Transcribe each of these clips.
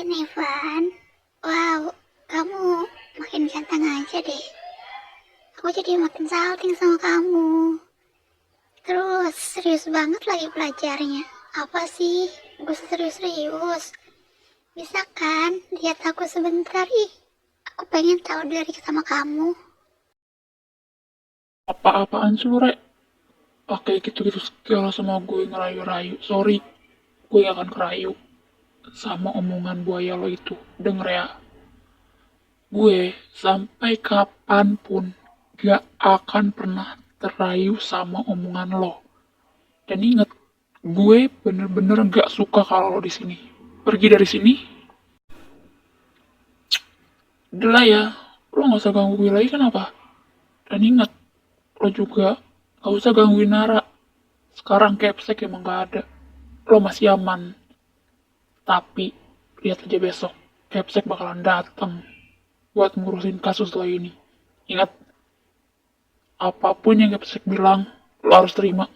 Nevan, wow, kamu makin ganteng aja deh. Aku jadi makin salting sama kamu. Terus serius banget lagi belajarnya. Apa sih? Gue serius-serius. Bisa kan lihat aku sebentar? Ih, aku pengen tahu dari sama kamu. Apa-apaan sih lu, Rek? Pakai gitu-gitu segala sama gue ngerayu-rayu. Sorry, gue gak akan kerayu sama omongan buaya lo itu. Denger ya, gue sampai kapanpun gak akan pernah terayu sama omongan lo. Dan inget, gue bener-bener gak suka kalau lo di sini. Pergi dari sini, udah lah ya. Lo gak usah ganggu gue lagi, kenapa? Dan inget, lo juga gak usah gangguin Nara. Sekarang capsek emang gak ada. Lo masih aman. Tapi, lihat aja besok, Capsek bakalan datang buat ngurusin kasus lo ini. Ingat, apapun yang Capsek bilang, lo harus terima.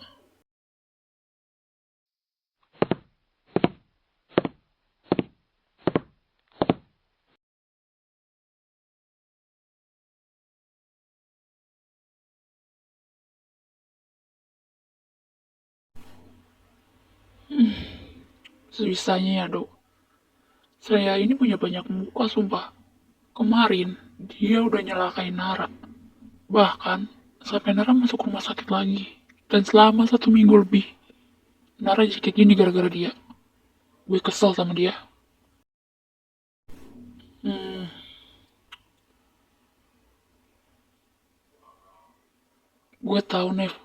Sebisanya ya, Dok. Saya ini punya banyak muka, sumpah. Kemarin, dia udah nyelakain Nara. Bahkan, sampai Nara masuk rumah sakit lagi. Dan selama 1 minggu lebih, Nara jadi kayak gini gara-gara dia. Gue kesel sama dia. Hmm, gue tahu, Nev.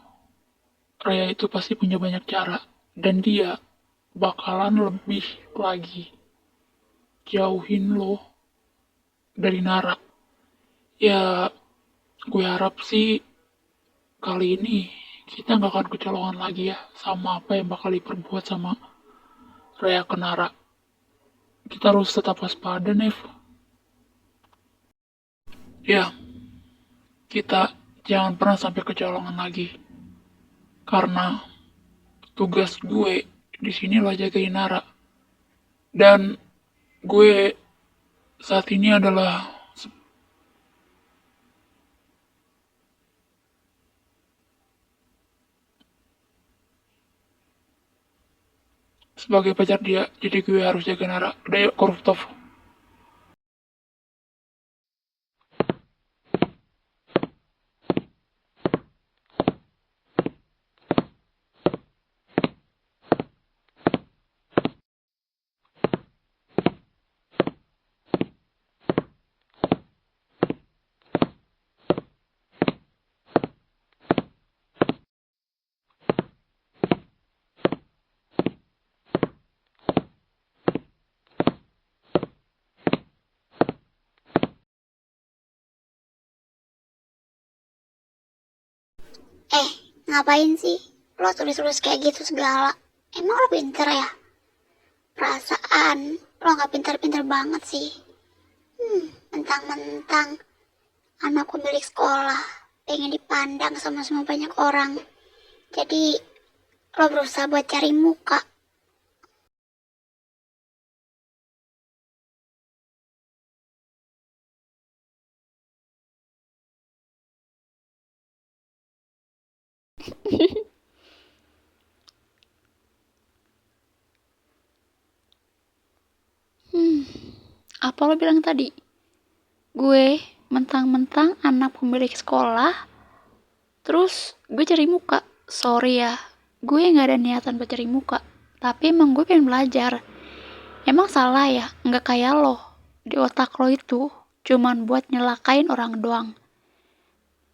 Raya itu pasti punya banyak cara. Dan dia bakalan lebih lagi jauhin lo dari Nara. Ya, gue harap sih kali ini kita nggak akan kecolongan lagi ya sama apa yang bakal diperbuat sama Raya ke Nara. Kita harus tetap waspada, Nev. Ya, kita jangan pernah sampai kecolongan lagi. Karena tugas gue di sini lah jagain Nara. Dan gue saat ini adalah sebagai pacar dia, jadi gue harus jaga Nara. Udah yuk, koruptor. Eh, ngapain sih? Lo tulis-tulis kayak gitu segala. Emang lo pinter ya? Perasaan lo nggak pinter-pinter banget sih. Mentang-mentang anak pemilik sekolah pengen dipandang sama semua banyak orang. Jadi lo berusaha buat cari muka. Apa lo bilang tadi? Gue mentang-mentang anak pemilik sekolah, terus gue cari muka. Sorry ya, gue nggak ada niatan buat cari muka. Tapi emang gue pengen belajar. Emang salah ya, nggak kayak lo. Di otak lo itu cuman buat nyelakain orang doang.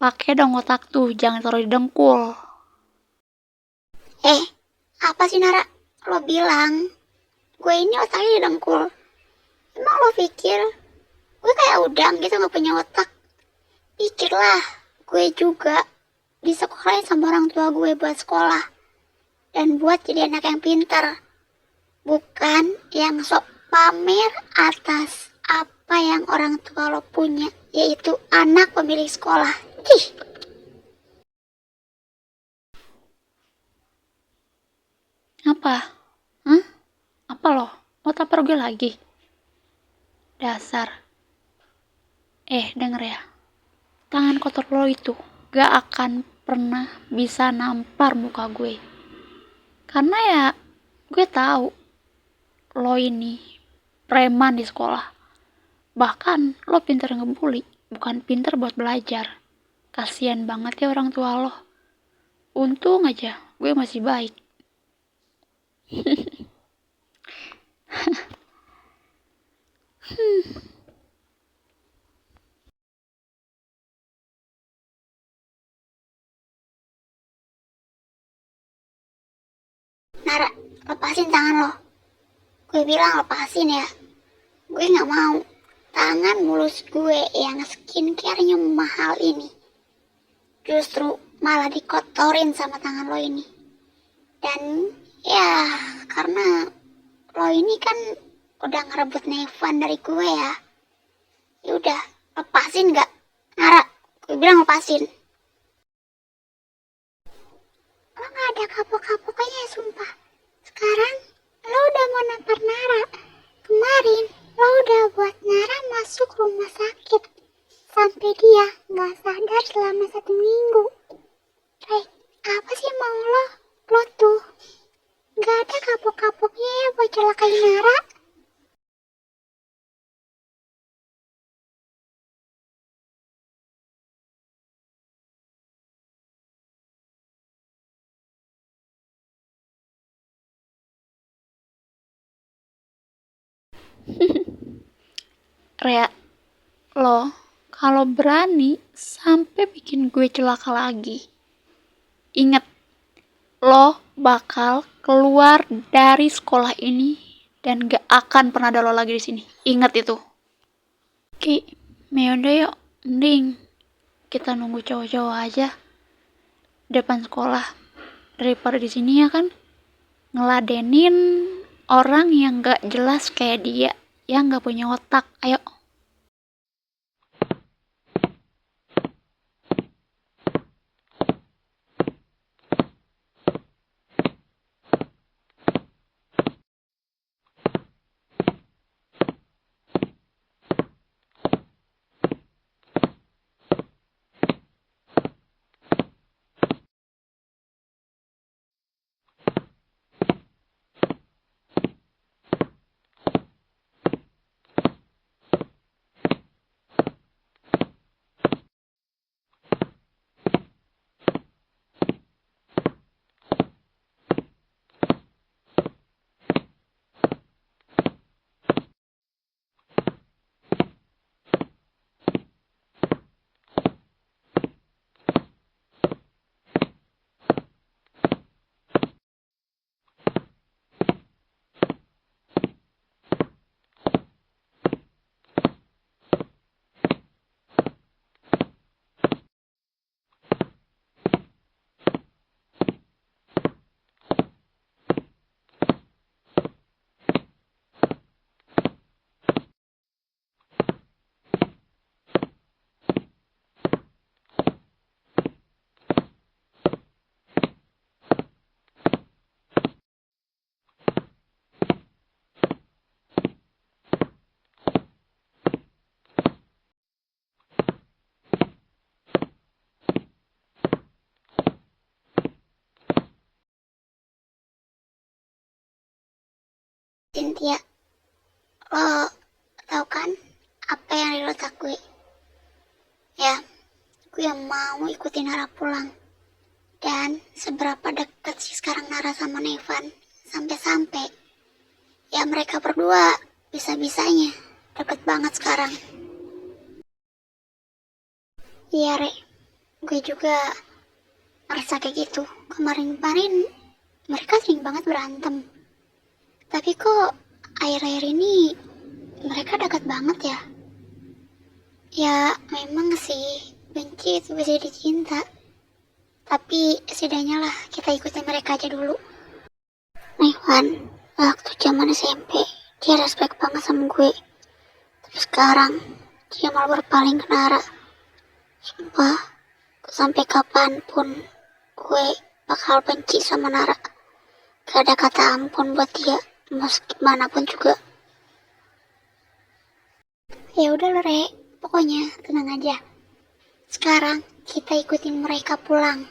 Pakai dong otak tuh, jangan taruh di dengkul. Eh, apa sih Nara? Lo bilang gue ini otaknya dengkul. Emang lo pikir gue kayak udang gitu gak punya otak? Pikirlah, gue juga disekolahin sama orang tua gue buat sekolah dan buat jadi anak yang pintar, bukan yang sok pamer atas apa yang orang tua lo punya, yaitu anak pemilik sekolah. Cih. Apa? Hah? Apa lo? Mau tampar gue lagi? Dasar. Denger ya. Tangan kotor lo itu gak akan pernah bisa nampar muka gue. Karena ya gue tahu lo ini preman di sekolah. Bahkan lo pinter ngebully, bukan pinter buat belajar. Kasian banget ya orang tua lo. Untung aja gue masih baik. Nara, lepasin tangan lo. Gue bilang lepasin ya. Gue gak mau. Tangan mulus gue yang skincare-nya mahal ini justru malah dikotorin sama tangan lo ini. Dan ya karena lo ini kan udah ngerebut Nevan dari gue ya. Yaudah, lepasin gak? Nara, gue bilang lepasin. Lo gak ada kapok-kapoknya sumpah. Sekarang lo udah mau nampar Nara. Kemarin lo udah buat Nara masuk rumah sakit sampai dia gak sadar selama 1 minggu. Apa sih mau lo? Lo tuh gak ada kapok-kapoknya ya buat celakain Nara. Rea, lo kalau berani sampai bikin gue celaka lagi, inget, lo bakal keluar dari sekolah ini dan gak akan pernah ada lo lagi di sini. Ingat itu. Ki, yaudah yuk, mending kita nunggu cowok-cowok aja depan sekolah daripada di sini ya kan ngeladenin orang yang gak jelas kayak dia yang gak punya otak. Ayo. Cynthia, lo tau kan apa yang ada di otak gue? Ya, gue mau ikutin Nara pulang. Dan seberapa deket sih sekarang Nara sama Nevan? Sampai-sampai ya mereka berdua bisa-bisanya deket banget sekarang. Iya, Re, gue juga merasa kayak gitu. Kemarin-kemarin mereka sering banget berantem. Tapi kok akhir-akhir ini mereka dekat banget ya? Ya memang sih benci itu bisa dicinta. Tapi setidaknya lah kita ikutin mereka aja dulu. Nevan, waktu zaman SMP dia respect banget sama gue. Tapi sekarang dia malah berpaling ke Nara. Sumpah, sampai kapanpun gue bakal benci sama Nara. Gak ada kata ampun buat dia, mau gimana pun juga. Ya udah lo, Re. Pokoknya tenang aja. Sekarang kita ikutin mereka pulang.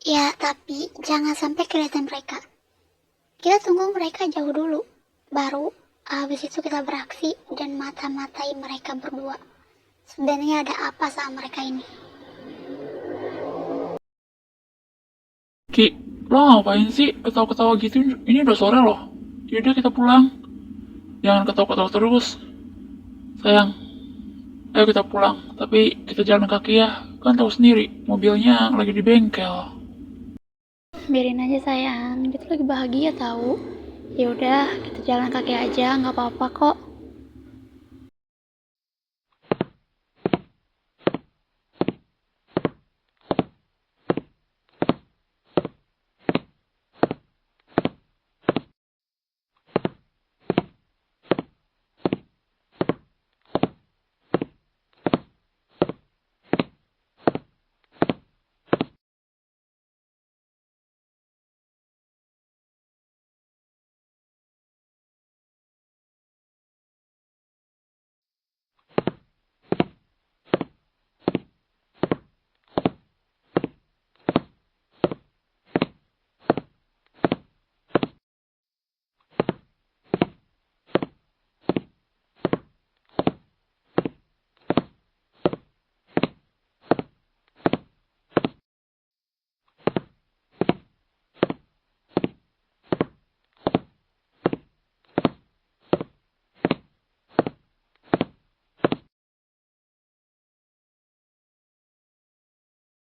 Ya, tapi jangan sampai kelihatan mereka. Kita tunggu mereka jauh dulu. Baru habis itu kita beraksi dan mata-matai mereka berdua. Sebenarnya ada apa sama mereka ini? Ki, lo ngapain sih ketawa-ketawa gitu? Ini udah sore loh. Yaudah kita pulang. Jangan ketawa-ketawa terus. Sayang, ayo kita pulang. Tapi kita jalan kaki ya. Kan tahu sendiri, mobilnya lagi di bengkel. Biarin aja sayang, kita lagi bahagia tahu. Ya udah, kita jalan kaki aja, nggak apa-apa kok.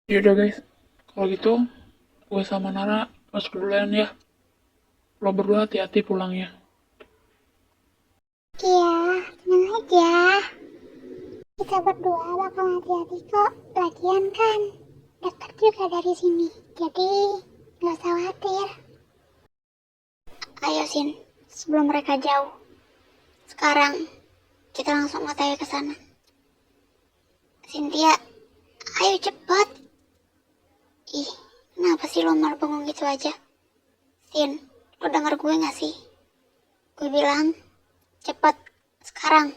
Yaudah guys, kalau gitu gue sama Nara masuk duluan ya. Lo berdua hati-hati pulangnya. Iya, tenang aja. Kita berdua bakal hati-hati kok. Lagian kan dekat juga dari sini. Jadi gak usah khawatir. Ayo Sin, sebelum mereka jauh. Sekarang kita langsung otw ke sana. Cynthia, ayo cepet. Ih, kenapa sih lo malah bengong gitu aja? Sin, lo denger gue gak sih? Gue bilang, cepet, sekarang.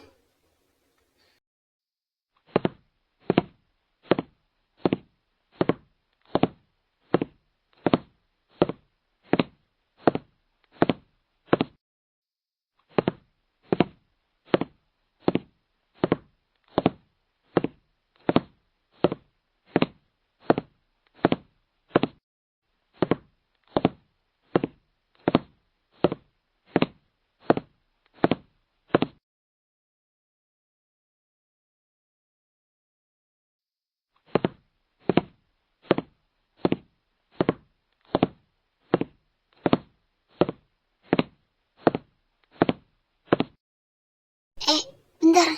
Bentar,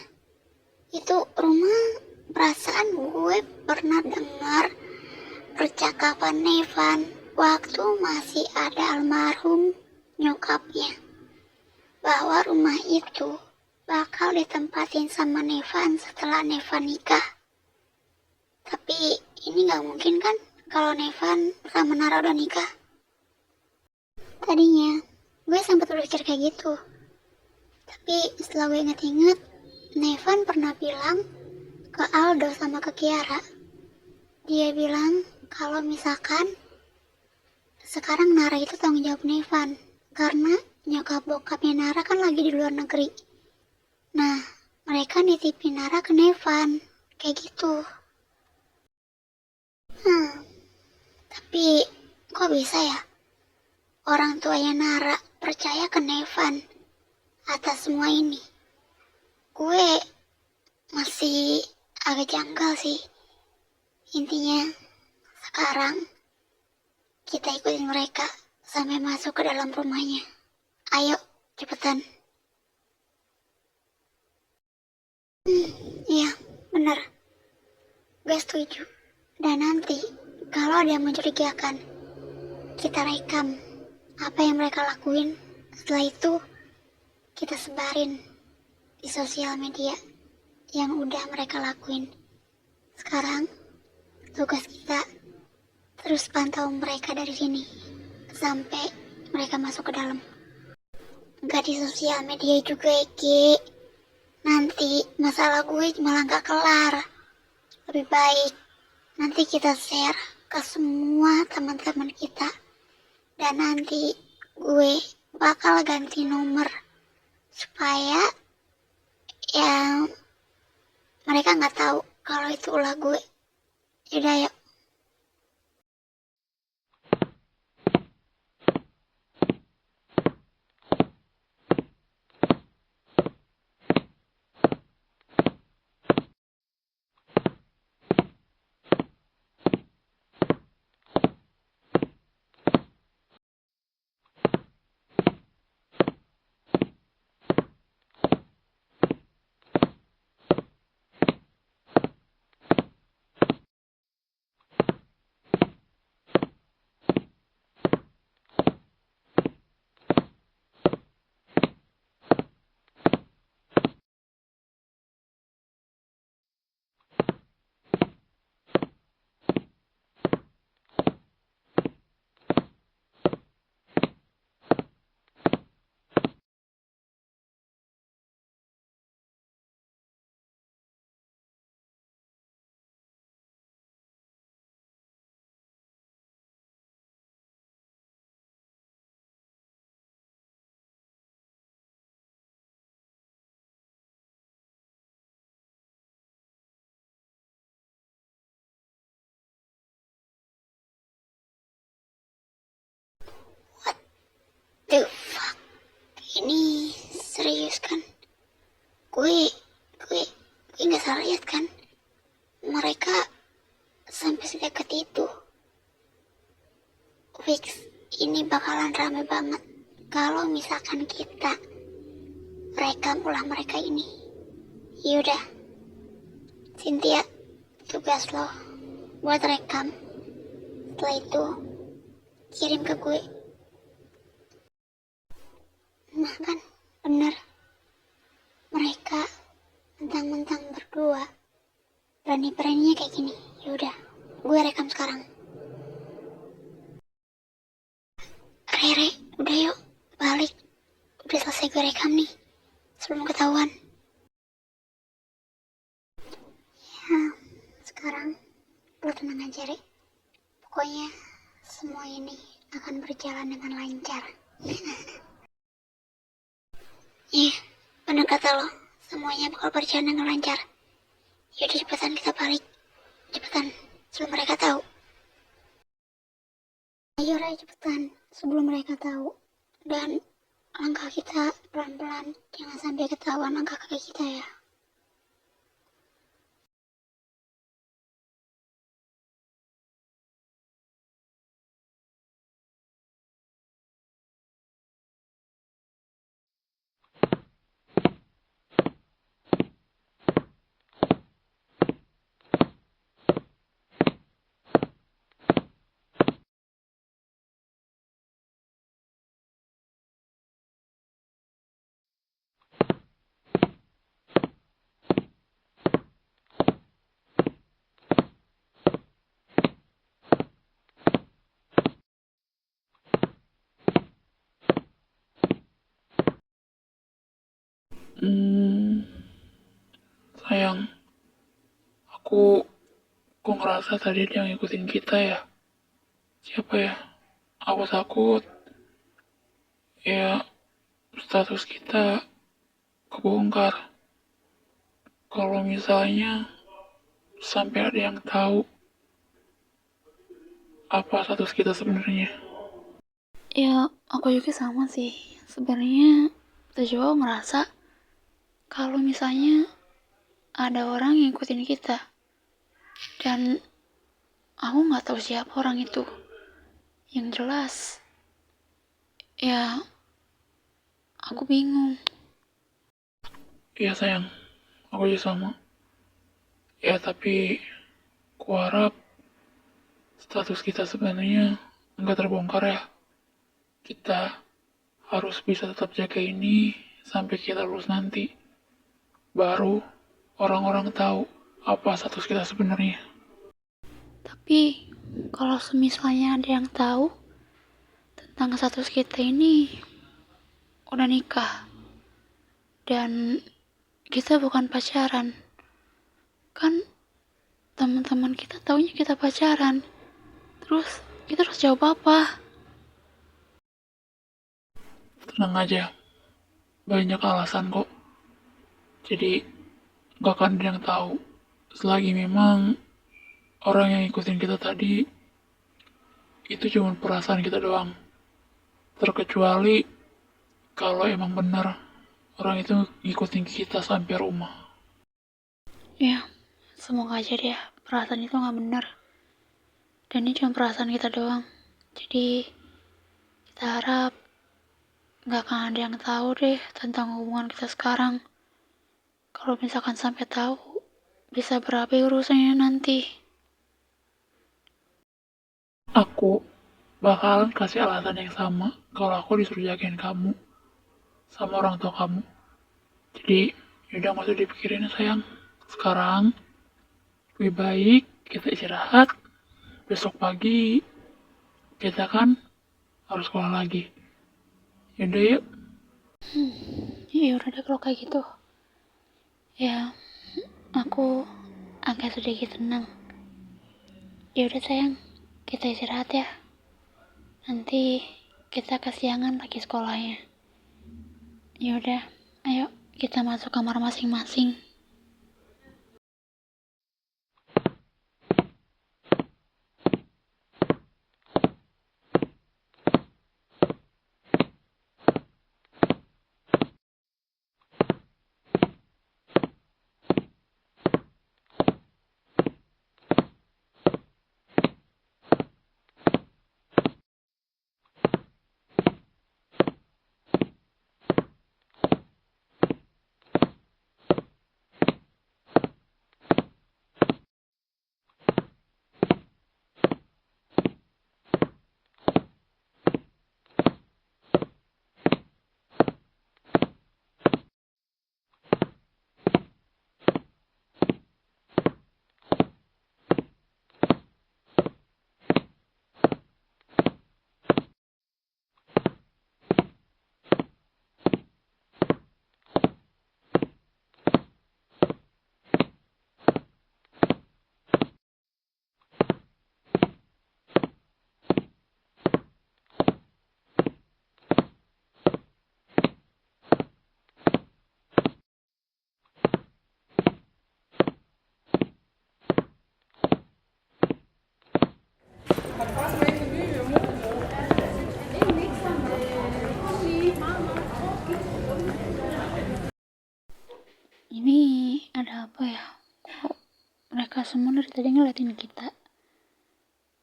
itu rumah perasaan gue pernah dengar percakapan Nevan waktu masih ada almarhum nyokapnya, bahwa rumah itu bakal ditempatin sama Nevan setelah Nevan nikah. Tapi ini gak mungkin kan kalau Nevan sama Nara udah nikah. Tadinya gue sempat berpikir kayak gitu, tapi setelah gue inget-inget, Nevan pernah bilang ke Aldo sama ke Kiara. Dia bilang kalau misalkan sekarang Nara itu tanggung jawab Nevan, karena nyokap bokapnya Nara kan lagi di luar negeri. Nah, mereka nitipin Nara ke Nevan, kayak gitu. Tapi kok bisa ya orang tuanya Nara percaya ke Nevan atas semua ini? Gue masih agak janggal sih. Intinya sekarang kita ikutin mereka sampai masuk ke dalam rumahnya. Ayo, cepetan. Iya, bener. Gue setuju. Dan nanti, kalau ada yang mencurigakan, kita rekam apa yang mereka lakuin. Setelah itu, kita sebarin di sosial media yang udah mereka lakuin. Sekarang, tugas kita terus pantau mereka dari sini sampai mereka masuk ke dalam. Gak di sosial media juga, Ki. nanti masalah gue malah gak kelar. Lebih baik nanti kita share ke semua teman-teman kita. Dan nanti gue bakal ganti nomor supaya ya mereka nggak tahu kalau itu ulah gue. Yaudah yuk. What the fuck? Ini serius kan? Gue nggak salah lihat kan? Mereka sampai sedekat itu. Fix, ini bakalan rame banget kalau misalkan kita rekam ulah mereka ini. Yaudah, Cynthia, tugas lo buat rekam. Setelah itu kirim ke gue. Nah kan, bener. Mereka mentang-mentang berdua berani-beraninya kayak gini. Yaudah, gue rekam sekarang. Rere, udah yuk, balik. Udah selesai gue rekam nih, sebelum ketahuan. Ya, sekarang lo tenang aja, Re. Pokoknya semua ini akan berjalan dengan lancar. Iya, bener kata lo, semuanya bakal berjalan dengan lancar. Yaudah cepetan kita balik. Cepetan, sebelum mereka tahu. Ayo Ray, cepetan, sebelum mereka tahu. Dan langkah kita pelan-pelan, jangan sampai ketahuan langkah kaki kita ya. Sayang, aku kok ngerasa tadi dia ngikutin kita ya. Siapa ya? Aku takut ya status kita kebongkar. Kalau misalnya sampai ada yang tahu apa status kita sebenarnya. Ya, aku juga sama sih. Sebenarnya juga ngerasa kalau misalnya ada orang yang ngikutin kita dan aku nggak tahu siapa orang itu. Yang jelas, ya aku bingung. Iya sayang, aku juga sama. Ya tapi kuharap status kita sebenarnya nggak terbongkar ya. Kita harus bisa tetap jaga ini sampai kita lulus nanti. Baru orang-orang tahu apa status kita sebenarnya. Tapi kalau semisalnya ada yang tahu tentang status kita ini udah nikah dan kita bukan pacaran. Kan teman-teman kita taunya kita pacaran. Terus kita harus jawab apa? Tenang aja, banyak alasan kok. Jadi gak akan ada yang tahu. Selagi memang orang yang ikutin kita tadi itu cuma perasaan kita doang. Terkecuali kalau emang benar orang itu ngikutin kita sampai rumah. Ya, semoga aja deh perasaan itu nggak benar. Dan ini cuma perasaan kita doang. Jadi kita harap nggak akan ada yang tahu deh tentang hubungan kita sekarang. Kalau misalkan sampai tahu, bisa berapi urusannya nanti. Aku bakalan kasih alasan yang sama kalau aku disuruh jagain kamu sama orang tua kamu. Jadi yaudah gak usah dipikirin sayang. Sekarang lebih baik kita istirahat. Besok pagi kita kan harus sekolah lagi. Yaudah yuk. Ya udah deh kalau kayak gitu. Ya, aku agak sedikit tenang. Ya udah sayang, kita istirahat ya. Nanti kita kesiangan lagi sekolahnya. Ya udah, ayo kita masuk kamar masing-masing. Ini ada apa ya? Kok mereka semua dari tadi ngeliatin kita?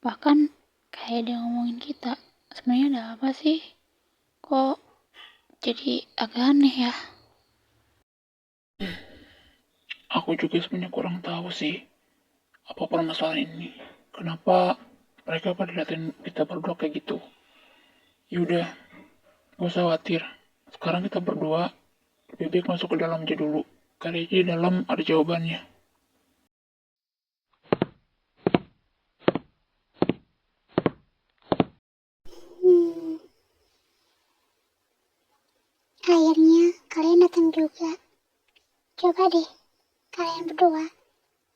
Bahkan kayak dia ngomongin kita. Sebenarnya ada apa sih? Kok jadi agak aneh ya? Aku juga sebenarnya kurang tahu sih apa permasalahan ini. Kenapa mereka pada liatin kita berdua kayak gitu. Yaudah, gak usah khawatir. Sekarang kita berdua lebih baik masuk ke dalam aja dulu. Kali aja di dalam ada jawabannya. Hmm, akhirnya kalian datang juga. Coba deh, kalian berdua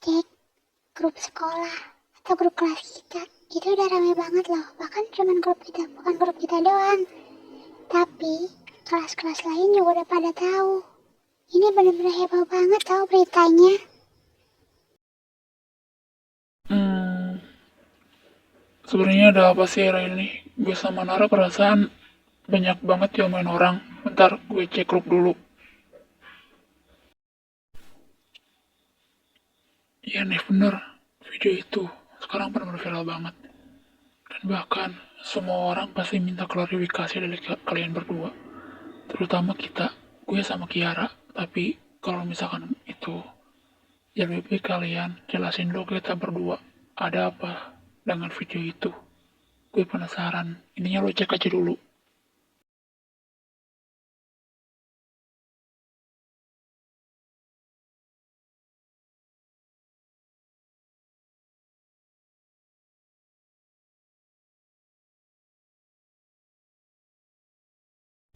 cek grup sekolah atau grup kelas kita. Itu udah rame banget loh, bahkan cuman grup kita, bukan grup kita doang. Tapi kelas-kelas lain juga udah pada tahu. Ini bener-bener heboh banget tau beritanya. Sebenarnya ada apa sih era ini? Gue sama Nara perasaan banyak banget diomongin orang. Bentar, gue cek grup dulu. Iya nih bener, video itu sekarang benar-benar viral banget. Dan bahkan semua orang pasti minta klarifikasi dari kalian berdua. Terutama kita, gue sama Kiara. Tapi kalau misalkan itu, ya lebih baik kalian jelasin dulu ke kita berdua. Ada apa dengan video itu? Gue penasaran. Ininya lo cek aja dulu.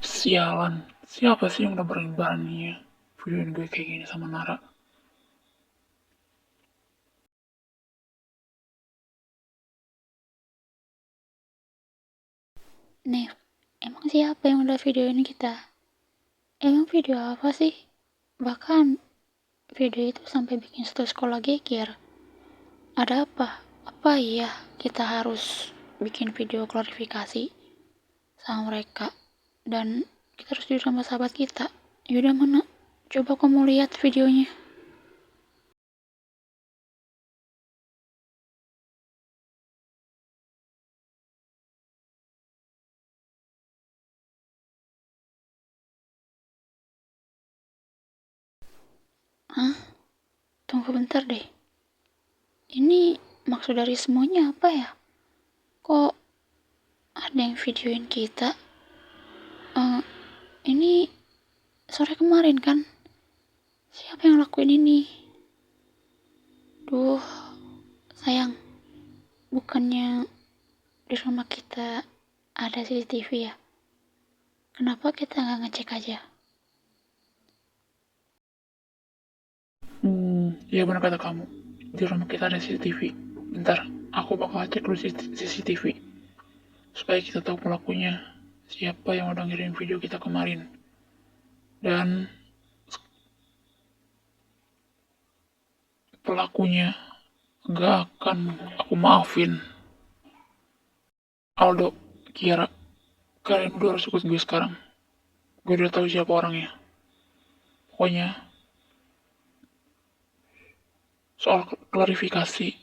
Sialan, siapa sih yang udah berani-beraninya videoin gue kayak gini sama Nara. Nih, emang siapa yang udah videoin kita? Emang video apa sih? Bahkan video itu sampai bikin satu sekolah geger. Ada apa? Apa iya kita harus bikin video klarifikasi sama mereka? Dan kita harus jujur sama sahabat kita. Yaudah mana? Coba kamu lihat videonya. Hah? Tunggu bentar deh. Ini maksud dari semuanya apa ya? Kok ada yang videoin kita? Ini sore kemarin kan? Siapa yang lakuin ini? Duh, sayang. Bukannya di rumah kita ada CCTV ya? Kenapa kita nggak ngecek aja? Iya benar kata kamu. Di rumah kita ada CCTV. Bentar, aku bakal cek dulu CCTV. Supaya kita tahu pelakunya. Siapa yang udah ngirim video kita kemarin. Dan pelakunya gak akan aku maafin. Aldo, Kiara, kalian berdua harus ikut gue sekarang. Gue udah tahu siapa orangnya. Pokoknya soal klarifikasi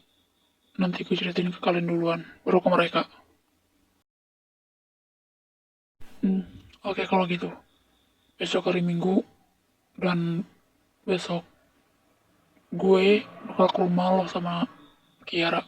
nanti gue ceritain ke kalian duluan, baru ke mereka. Oke, kalau gitu besok hari Minggu dan besok gue bakal ke rumah lo sama Kiara.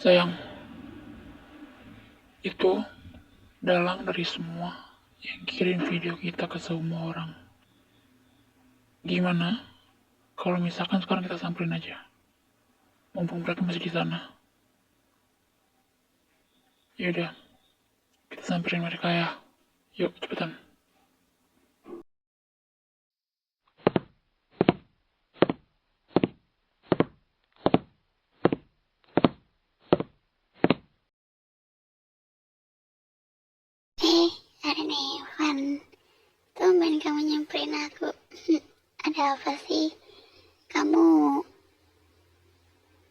Sayang, itu dalang dari semua yang kirim video kita ke semua orang. Gimana kalau misalkan sekarang kita samperin aja, mumpung mereka masih di sana? Yaudah, kita samperin mereka ya. Yuk, cepetan. Ada nih, Van. Tumben kamu nyamperin aku. Ada apa sih? Kamu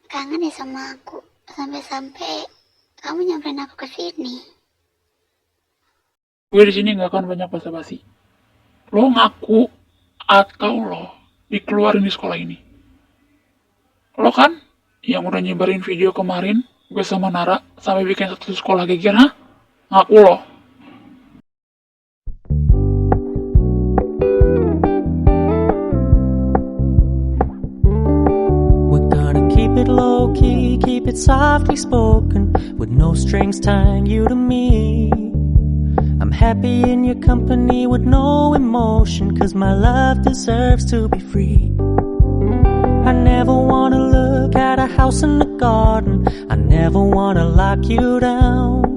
kangen ya sama aku? Sampai-sampai kamu nyamperin aku ke sini. Gue di sini nggak akan banyak basa-basi. Lo ngaku atau lo dikeluarin di sekolah ini. Lo kan yang udah nyebarin video kemarin gue sama Nara sampai bikin satu sekolah geger, ha? Ngaku lo. Low-key, keep it softly spoken, with no strings tying you to me. I'm happy in your company with no emotion, 'cause my love deserves to be free. I never wanna look at a house in the garden, I never wanna lock you down.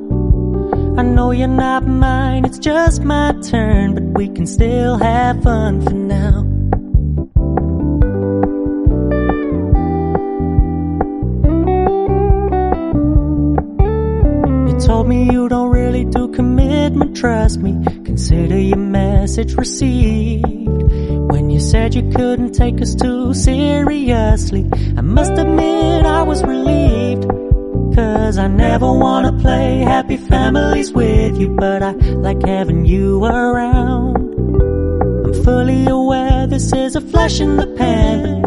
I know you're not mine, it's just my turn, but we can still have fun for now. Told me you don't really do commitment, trust me, consider your message received. When you said you couldn't take us too seriously, I must admit I was relieved, 'cause I never wanna play happy families with you, but I like having you around. I'm fully aware this is a flash in the pan,